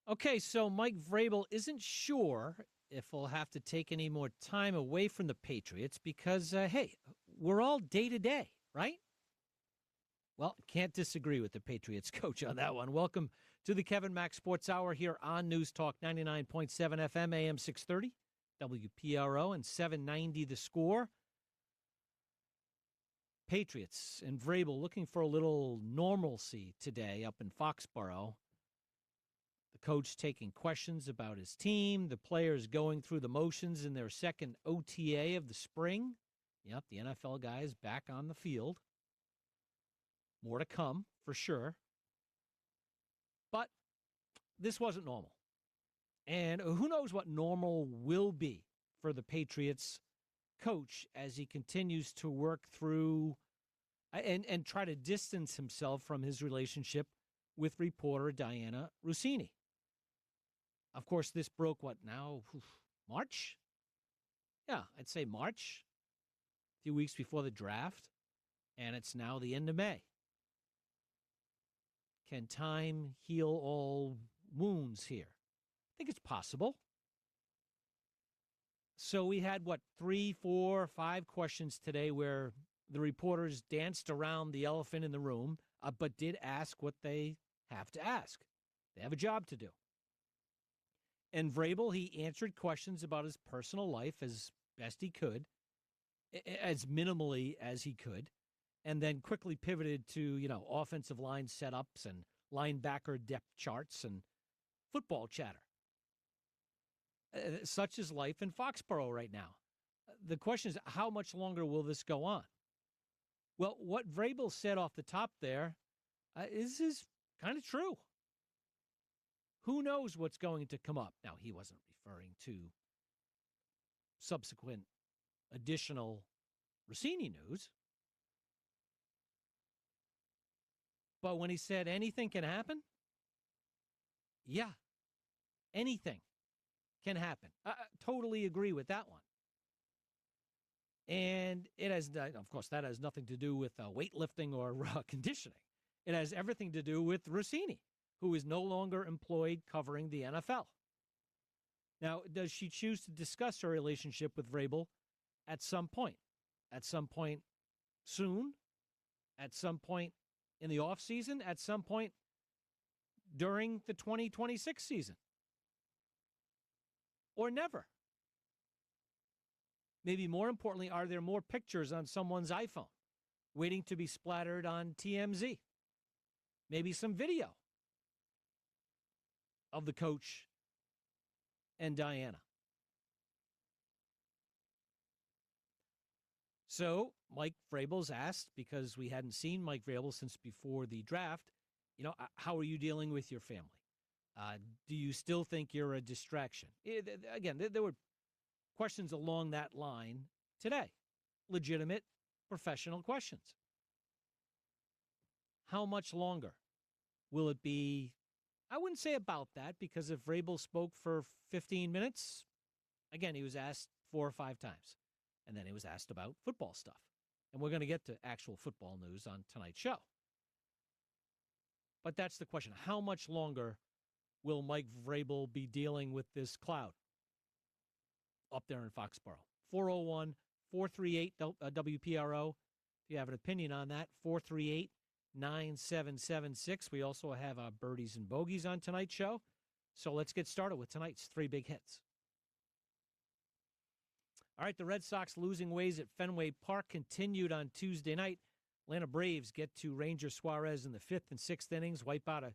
Okay, so Mike Vrabel isn't sure if he'll have to take any more time away from the Patriots because, hey, we're all day to day, right? Well, can't disagree with the Patriots coach on that one. Welcome to the Kevin Mack Sports Hour here on News Talk 99.7 FM, AM 630, WPRO, and 790 The Score. Patriots and Vrabel looking for a little normalcy today up in Foxborough. The coach taking questions about his team, the players going through the motions in their second OTA of the spring. Yep, the NFL guys back on the field. More to come, for sure. But this wasn't normal. And who knows what normal will be for the Patriots coach as he continues to work through and try to distance himself from his relationship with reporter Diana Rossini. Of course, this broke what now? March? Yeah, I'd say March. A few weeks before the draft. And it's now the end of May. Can time heal all wounds here? I think it's possible. So we had, 3, 4, 5 questions today where the reporters danced around the elephant in the room, but did ask what they have to ask. They have a job to do. And Vrabel, he answered questions about his personal life as best he could, as minimally as he could, and then quickly pivoted to, offensive line setups and linebacker depth charts and football chatter. Such is life in Foxborough right now. The question is, how much longer will this go on? Well, what Vrabel said off the top there is kind of true. Who knows what's going to come up? Now, he wasn't referring to subsequent additional Rossini news. But when he said anything can happen, yeah, anything can happen. I totally agree with that one. And it has, of course, that has nothing to do with weightlifting or conditioning. It has everything to do with Rossini, who is no longer employed covering the NFL. Now, does she choose to discuss her relationship with Vrabel at some point? At some point soon? At some point in the offseason? At some point during the 2026 season? Or never? Maybe more importantly, are there more pictures on someone's iPhone waiting to be splattered on TMZ? Maybe some video of the coach and Diana. So Mike Vrabel's asked, because we hadn't seen Mike Vrabel since before the draft, how are you dealing with your family? Do you still think you're a distraction? Again, there were questions along that line today. Legitimate, professional questions. How much longer will it be? I wouldn't say about that, because if Vrabel spoke for 15 minutes, again, he was asked 4 or 5 times. And then he was asked about football stuff. And we're going to get to actual football news on tonight's show. But that's the question. How much longer will Mike Vrabel be dealing with this cloud up there in Foxborough? 401-438-WPRO. If you have an opinion on that, 438-9776. We also have birdies and bogeys on tonight's show. So let's get started with tonight's 3 big hits. All right, the Red Sox losing ways at Fenway Park continued on Tuesday night. Atlanta Braves get to Ranger Suarez in the 5th and 6th innings, wipe out a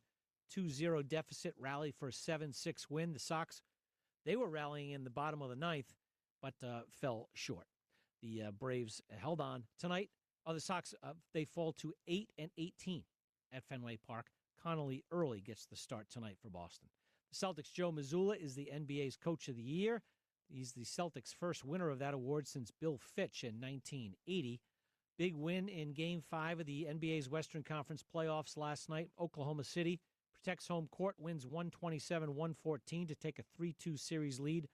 2-0 deficit, rally for a 7-6 win. The Sox, they were rallying in the bottom of the 9th, but fell short. The Braves held on tonight. The Sox, they fall to 8-18 at Fenway Park. Connolly early gets the start tonight for Boston. The Celtics' Joe Mazzulla is the NBA's Coach of the Year. He's the Celtics' first winner of that award since Bill Fitch in 1980. Big win in Game 5 of the NBA's Western Conference playoffs last night. Oklahoma City protects home court, wins 127-114 to take a 3-2 series lead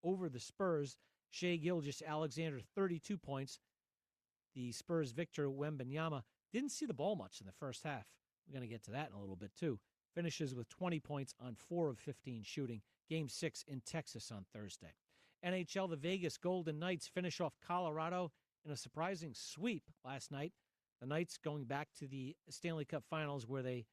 over the Spurs. Shai Gilgeous-Alexander, 32 points. The Spurs' Victor Wembanyama didn't see the ball much in the first half. We're going to get to that in a little bit, too. finishes with 20 points on 4 of 15 shooting. Game 6 in Texas on Thursday. NHL, the Vegas Golden Knights finish off Colorado in a surprising sweep last night. The Knights going back to the Stanley Cup Finals where they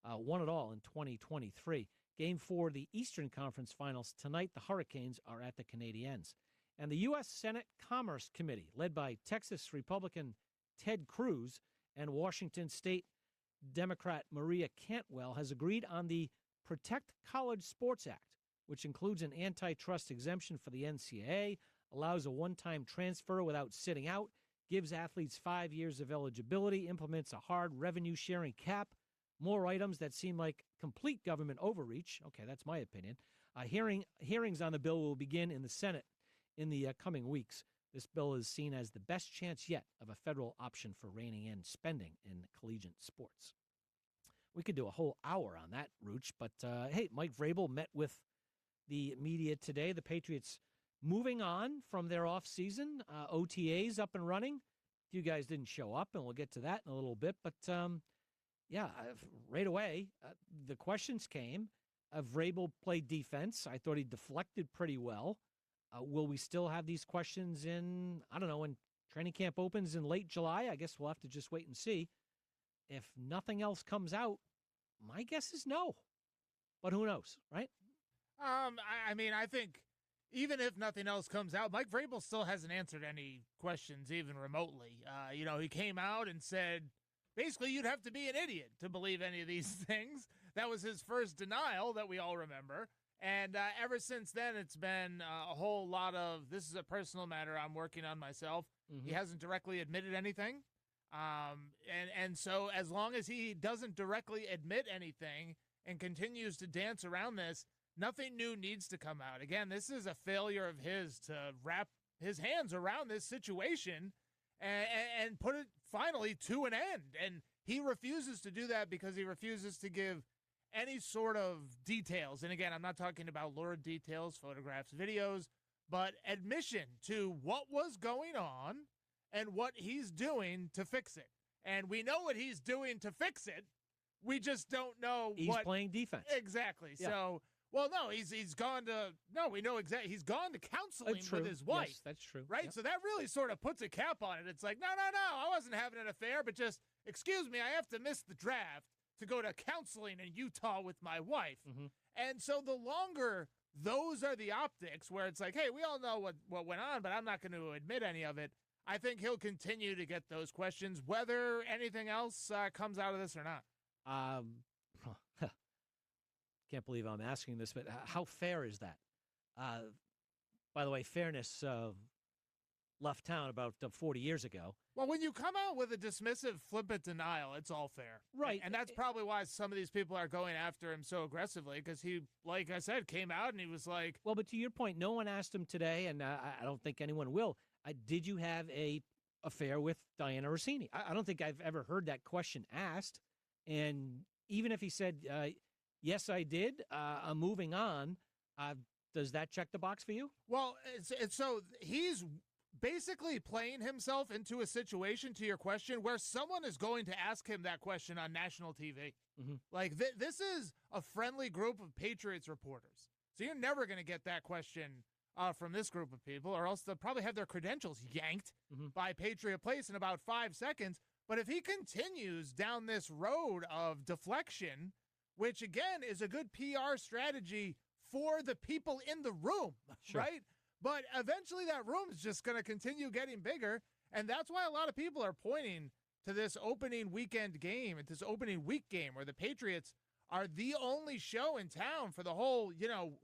won it all in 2023. Game 4 of the Eastern Conference Finals tonight. The Hurricanes are at the Canadiens. And the U.S. Senate Commerce Committee, led by Texas Republican Ted Cruz and Washington State Democrat Maria Cantwell, has agreed on the Protect College Sports Act, which includes an antitrust exemption for the NCAA, allows a one-time transfer without sitting out, gives athletes 5 years of eligibility, implements a hard revenue-sharing cap, more items that seem like complete government overreach. Okay, that's my opinion. Hearings on the bill will begin in the Senate in the coming weeks. This bill is seen as the best chance yet of a federal option for reining in spending in collegiate sports. We could do a whole hour on that, Rooch, but hey, Mike Vrabel met with the media today. The Patriots moving on from their offseason, OTAs up and running. A few guys didn't show up, and we'll get to that in a little bit. But, right away, the questions came. Vrabel played defense. I thought he deflected pretty well. Will we still have these questions in, I don't know, when training camp opens in late July? I guess we'll have to just wait and see. If nothing else comes out, my guess is no. But who knows, right? I think even if nothing else comes out, Mike Vrabel still hasn't answered any questions even remotely. He came out and said, basically, you'd have to be an idiot to believe any of these things. That was his first denial that we all remember. And ever since then, it's been a whole lot of, this is a personal matter I'm working on myself. Mm-hmm. He hasn't directly admitted anything. And so as long as he doesn't directly admit anything and continues to dance around this, nothing new needs to come out. Again, this is a failure of his to wrap his hands around this situation and put it finally to an end. And he refuses to do that because he refuses to give any sort of details. And again, I'm not talking about lurid details, photographs, videos, but admission to what was going on and what he's doing to fix it. And we know what he's doing to fix it. We just don't know he's playing defense. Exactly. Yeah. So, he's gone to, we know exactly. He's gone to counseling with his wife. Yes, that's true. Right? Yep. So that really sort of puts a cap on it. It's like, no, I wasn't having an affair, but just, excuse me, I have to miss the draft to go to counseling in Utah with my wife. Mm-hmm. And so the longer those are the optics where it's like, hey, we all know what went on, but I'm not going to admit any of it. I think he'll continue to get those questions, whether anything else comes out of this or not. Can't believe I'm asking this, but how fair is that? By the way, fairness left town about 40 years ago. Well, when you come out with a dismissive, flippant denial, it's all fair. Right. And that's probably why some of these people are going after him so aggressively, because he, like I said, came out and he was like... Well, but to your point, no one asked him today, and I don't think anyone will. Did you have a affair with Diana Rossini? I don't think I've ever heard that question asked. And even if he said, yes, I did, I'm moving on, does that check the box for you? Well, so he's basically playing himself into a situation, to your question, where someone is going to ask him that question on national TV. Mm-hmm. Like, this is a friendly group of Patriots reporters. So you're never going to get that question from this group of people, or else they'll probably have their credentials yanked by Patriot Place in about 5 seconds. But if he continues down this road of deflection, which, again, is a good PR strategy for the people in the room, sure, right? But eventually that room is just going to continue getting bigger, and that's why a lot of people are pointing to this opening weekend game, at this opening week game, where the Patriots are the only show in town for the whole,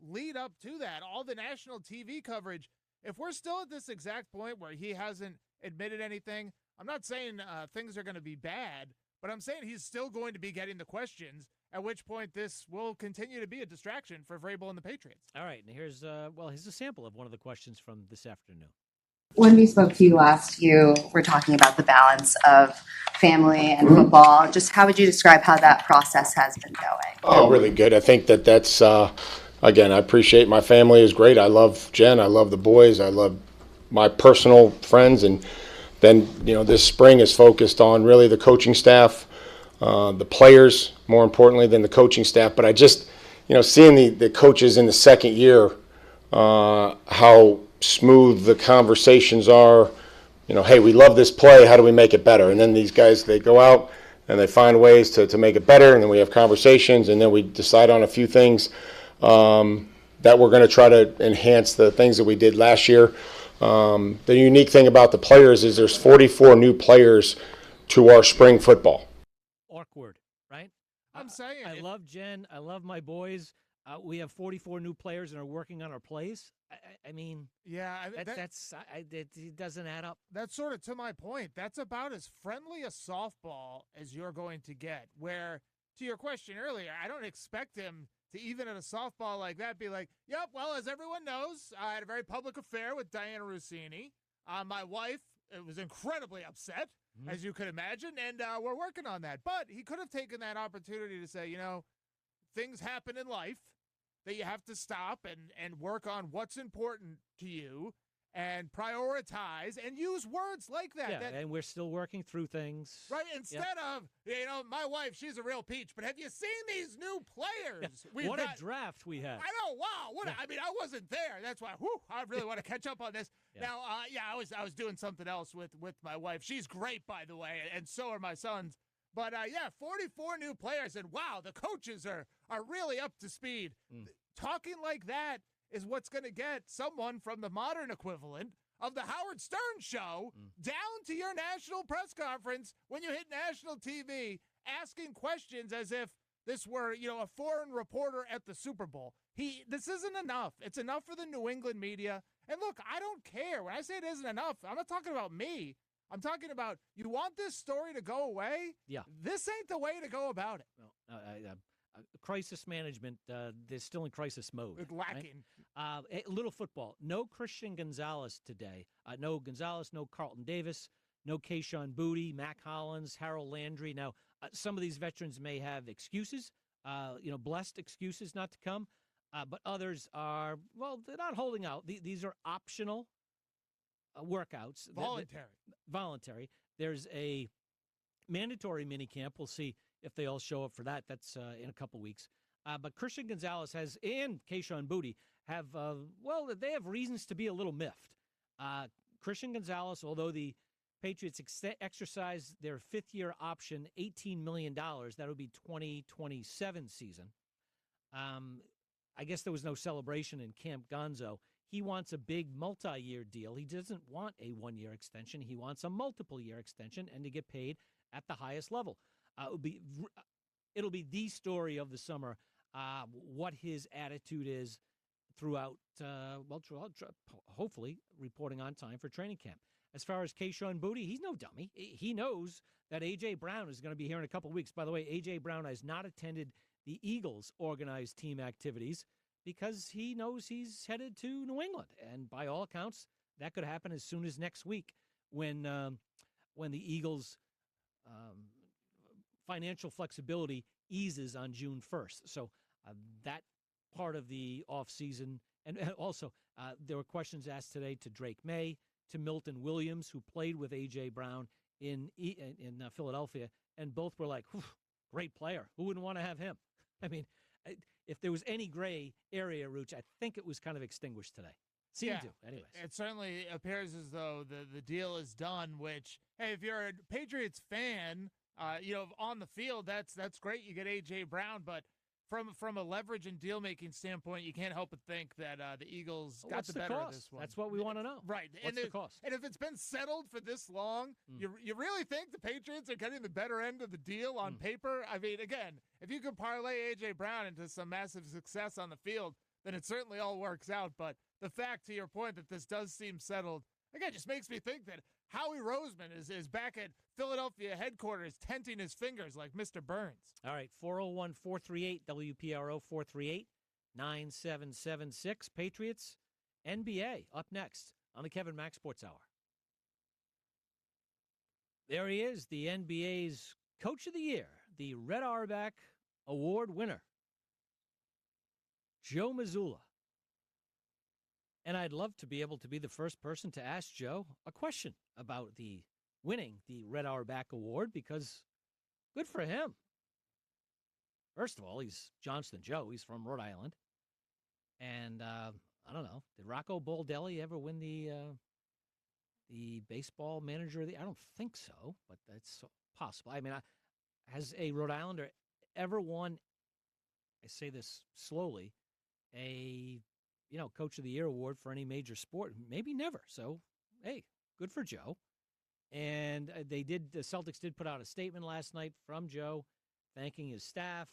lead up to that, all the national TV coverage. If we're still at this exact point where he hasn't admitted anything, I'm not saying things are going to be bad, but I'm saying he's still going to be getting the questions, at which point this will continue to be a distraction for Vrabel and the Patriots. All right, and here's a sample of one of the questions from this afternoon. When we spoke to you last, you were talking about the balance of family and football. Just how would you describe how that process has been going? Oh, really good. I think that's, again, I appreciate my family is great. I love Jen. I love the boys. I love my personal friends. And then, this spring is focused on really the coaching staff, the players more importantly than the coaching staff. But I just, seeing the coaches in the second year, how smooth the conversations are. Hey, we love this play. How do we make it better? And then these guys, they go out and they find ways to make it better. And then we have conversations, and then we decide on a few things that we're going to try to enhance the things that we did last year. The unique thing about the players is there's 44 new players to our spring football. Awkward, right? I'm saying. I love Jen. I love my boys. We have 44 new players and are working on our plays. I mean, yeah, it doesn't add up. That's sort of to my point. That's about as friendly a softball as you're going to get. Where, to your question earlier, I don't expect him to, even at a softball like that, be like, yep, well, as everyone knows, I had a very public affair with Diana Rossini. My wife was incredibly upset, as you could imagine, and we're working on that. But he could have taken that opportunity to say, things happen in life that you have to stop and work on what's important to you and prioritize and use words like that. Yeah, and we're still working through things. Right, instead of, my wife, she's a real peach, but have you seen these new players? What a draft we had. I know, wow. I wasn't there. That's why, I really want to catch up on this. Yeah. Now, I was doing something else with my wife. She's great, by the way, and so are my sons. But, 44 new players, and wow, the coaches are really up to speed. Talking like that is what's going to get someone from the modern equivalent of the Howard Stern show down to your national press conference when you hit national TV asking questions as if this were, a foreign reporter at the Super Bowl. This isn't enough. It's enough for the New England media. And look, I don't care. When I say it isn't enough, I'm not talking about me. I'm talking about, you want this story to go away? Yeah. This ain't the way to go about it. No, crisis management, they're still in crisis mode. It's lacking. Right? A little football. No Christian Gonzalez today. No Gonzalez, no Carlton Davis, no Keyshawn Booty, Mac Hollins, Harold Landry. Now, some of these veterans may have excuses, blessed excuses not to come, but others are, they're not holding out. These are optional workouts. Voluntary. There's a mandatory minicamp. We'll see if they all show up for that. That's in a couple weeks. But Christian Gonzalez and Keyshawn Booty have, they have reasons to be a little miffed. Christian Gonzalez, although the Patriots exercised their fifth-year option, $18 million, that would be 2027 season. I guess there was no celebration in Camp Gonzo. He wants a big multi-year deal. He doesn't want a one-year extension. He wants a multiple-year extension and to get paid at the highest level. It'll be the story of the summer, what his attitude is throughout, hopefully reporting on time for training camp. As far as Keyshawn Booty, he's no dummy. He knows that A.J. Brown is going to be here in a couple weeks. By the way, A.J. Brown has not attended the Eagles' organized team activities because he knows he's headed to New England. And by all accounts, that could happen as soon as next week when the Eagles' financial flexibility eases on June 1st. So that part of the offseason. And also, there were questions asked today to Drake May, to Milton Williams, who played with A.J. Brown in Philadelphia, and both were like, great player. Who wouldn't want to have him? I mean, if there was any gray area, Rooch, I think it was kind of extinguished today. Seemed to, anyways. It certainly appears as though the deal is done, which, hey, if you're a Patriots fan, on the field, that's great. You get A.J. Brown, but from a leverage and deal-making standpoint, you can't help but think that the Eagles got the better of this one. That's what we want to know. Right. What's the cost? And if it's been settled for this long, you really think the Patriots are getting the better end of the deal on paper? I mean, again, if you could parlay A.J. Brown into some massive success on the field, then it certainly all works out. But the fact, to your point, that this does seem settled, again, just makes me think that Howie Roseman is back at Philadelphia headquarters tenting his fingers like Mr. Burns. All right, 401-438-WPRO, 438-9776. Patriots, NBA, up next on the Kevin Mack Sports Hour. There he is, the NBA's Coach of the Year, the Red Auerbach Award winner, Joe Mazzulla. And I'd love to be able to be the first person to ask Joe a question about winning the Red Auerbach Award, because Good for him. First of all, he's Johnston Joe. He's from Rhode Island. And I don't know. Did Rocco Baldelli ever win the baseball manager of the? I don't think so, but that's possible. I mean, has a Rhode Islander ever won? I say this slowly, a coach of the year award for any major sport? Maybe never. So, hey, good for Joe. And the Celtics did put out a statement last night from Joe, thanking his staff.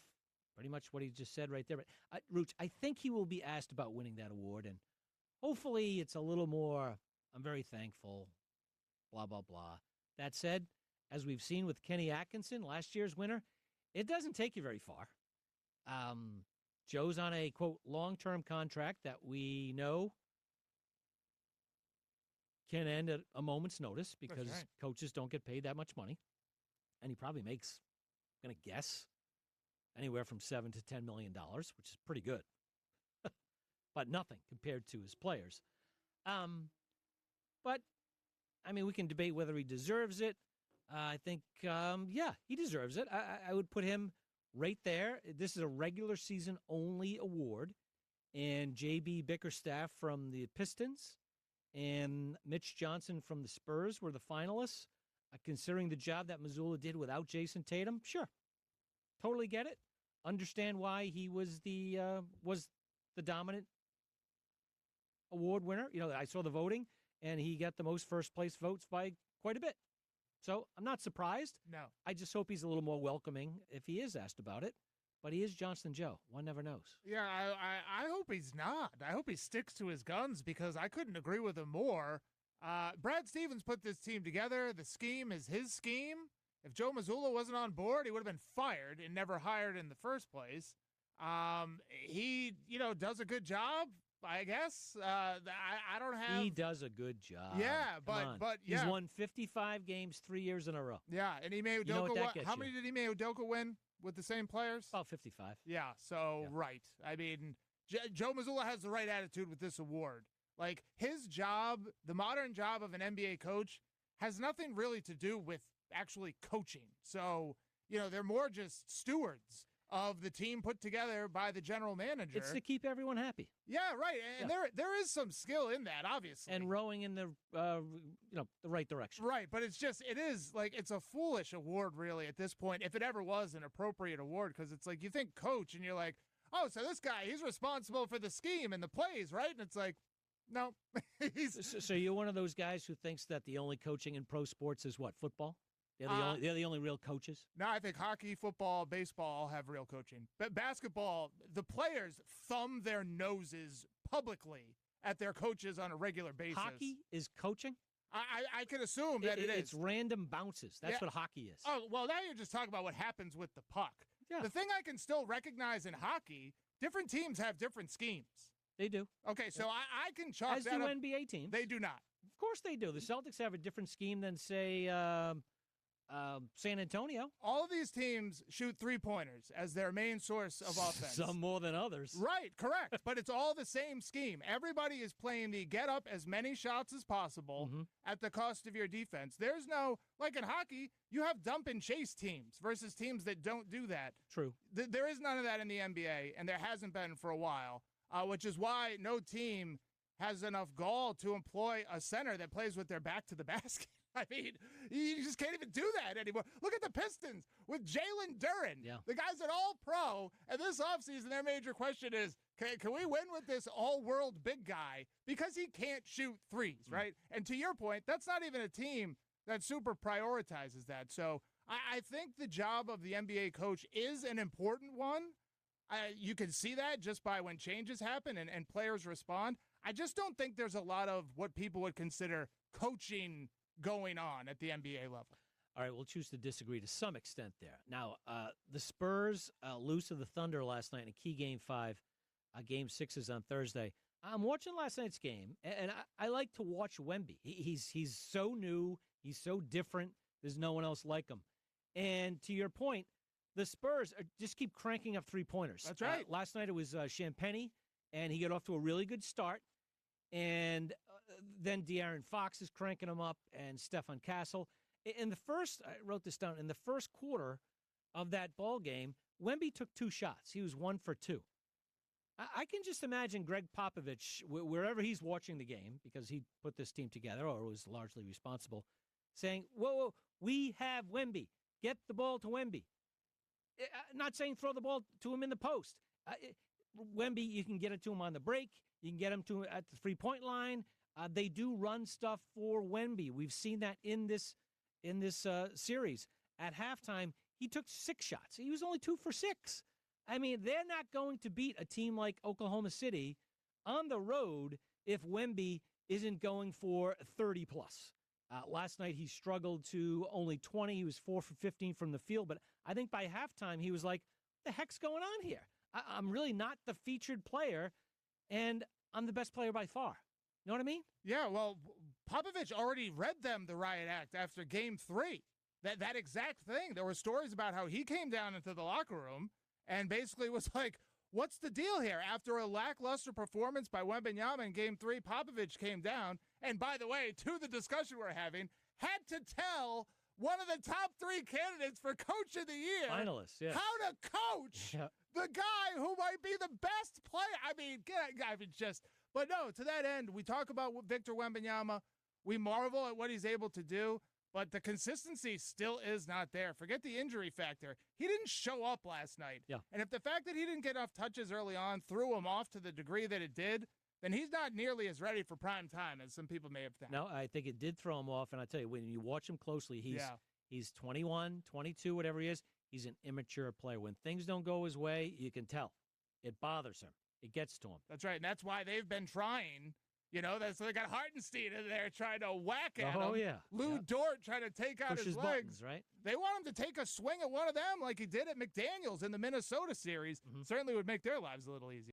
Pretty much what he just said right there. But Rooch, I think he will be asked about winning that award, and hopefully it's a little more, I'm very thankful, blah, blah, blah. That said, as we've seen with Kenny Atkinson, last year's winner, it doesn't take you very far. Joe's on a, quote, long-term contract that we know can end at a moment's notice because coaches don't get paid that much money. And he probably makes, I'm going to guess, anywhere from $7 to $10 million, which is pretty good. But nothing compared to his players. But, I mean, we can debate whether he deserves it. I think, he deserves it. I would put him right there. This is a regular season only award. And J.B. Bickerstaff from the Pistons and Mitch Johnson from the Spurs were the finalists. Considering the job that Mazzulla did without Jason Tatum, sure. Totally get it. Understand why he was the dominant award winner. I saw the voting, and he got the most first-place votes by quite a bit. So I'm not surprised. No. I just hope he's a little more welcoming if he is asked about it. But he is Johnston Joe. One never knows. Yeah, I hope he's not. I hope he sticks to his guns because I couldn't agree with him more. Brad Stevens put this team together. The scheme is his scheme. If Joe Mazzulla wasn't on board, he would have been fired and never hired in the first place. He, does a good job, I guess. I don't have. He does a good job. Yeah, but yeah. He's won 55 games 3 years in a row. Yeah, and Ime Udoka. You know what that gets how you? many did Ime Udoka win with the same players? About 55. Yeah, so right. I mean, Joe Mazzulla has the right attitude with this award. Like, his job, the modern job of an NBA coach, has nothing really to do with actually coaching. So, they're more just stewards of the team put together by the general manager. It's to keep everyone happy. Yeah, right. And there is some skill in that, obviously. And rowing in the the right direction. Right, but it's a foolish award, really, at this point, if it ever was an appropriate award, because it's like, you think coach, and you're like, oh, so this guy, he's responsible for the scheme and the plays, right? And it's like, no. So you're one of those guys who thinks that the only coaching in pro sports is what, football? They're the only real coaches? No, I think hockey, football, baseball all have real coaching. But basketball, the players thumb their noses publicly at their coaches on a regular basis. Hockey is coaching? I can assume that it is. It's random bounces. That's what hockey is. Oh, well, now you're just talking about what happens with the puck. Yeah. The thing I can still recognize in hockey, different teams have different schemes. They do. Okay, so I can chalk As that do up. NBA teams. They do not. Of course they do. The Celtics have a different scheme than, say, San Antonio. All of these teams shoot three-pointers as their main source of offense. Some more than others. Right, correct. But it's all the same scheme. Everybody is playing the get up as many shots as possible at the cost of your defense. There's no, like in hockey, you have dump and chase teams versus teams that don't do that. True. There is none of that in the NBA, and there hasn't been for a while, which is why no team has enough gall to employ a center that plays with their back to the basket. I mean, you just can't even do that anymore. Look at the Pistons with Jalen Duren. Yeah. The guy's an all-pro, and this offseason their major question is, can we win with this all-world big guy? Because he can't shoot threes, right? And to your point, that's not even a team that super prioritizes that. So I think the job of the NBA coach is an important one. You can see that just by when changes happen and players respond. I just don't think there's a lot of what people would consider coaching going on at the NBA level. All right, we'll choose to disagree to some extent there. Now, the Spurs lose to the Thunder last night in a key Game 5. Game 6 is on Thursday. I'm watching last night's game, and I like to watch Wemby. He's so new. He's so different. There's no one else like him. And to your point, the Spurs just keep cranking up three-pointers. That's right. Last night it was Champagnie, and he got off to a really good start. And then De'Aaron Fox is cranking them up, and Stefan Castle. In the first, I wrote this down, in the first quarter, of that ball game, Wemby took 2 shots. He was 1 for 2. I can just imagine Greg Popovich, wherever he's watching the game, because he put this team together or was largely responsible, saying, whoa, we have Wemby. Get the ball to Wemby. Not saying throw the ball to him in the post. Wemby, you can get it to him on the break. You can get him to at the 3-point line. They do run stuff for Wemby. We've seen that in this series. At halftime, he took 6 shots. He was only 2 for 6. I mean, they're not going to beat a team like Oklahoma City on the road if Wemby isn't going for 30-plus. Last night, he struggled to only 20. He was 4 for 15 from the field. But I think by halftime, he was like, what the heck's going on here? I'm really not the featured player, and I'm the best player by far. You know what I mean? Yeah, well, Popovich already read them the riot act after Game 3. That exact thing. There were stories about how he came down into the locker room and basically was like, what's the deal here? After a lackluster performance by Wembanyama in Game 3, Popovich came down, and by the way, to the discussion we're having, had to tell one of the top 3 candidates for Coach of the Year finalists, yeah, how to coach the guy who might be the best player. I mean, but no, to that end, we talk about Victor Wembanyama. We marvel at what he's able to do, but the consistency still is not there. Forget the injury factor. He didn't show up last night. Yeah. And if the fact that he didn't get enough touches early on threw him off to the degree that it did, then he's not nearly as ready for prime time as some people may have thought. No, I think it did throw him off, and I tell you, when you watch him closely, he's 21, 22, whatever he is. He's an immature player. When things don't go his way, you can tell. It bothers him. It gets to him. That's right, and that's why they've been trying. You know, they got Hartenstein in there trying to whack at him. Oh, yeah. Lou Dort trying to take out his legs. Buttons, right? They want him to take a swing at one of them like he did at McDaniels in the Minnesota series. Certainly would make their lives a little easier.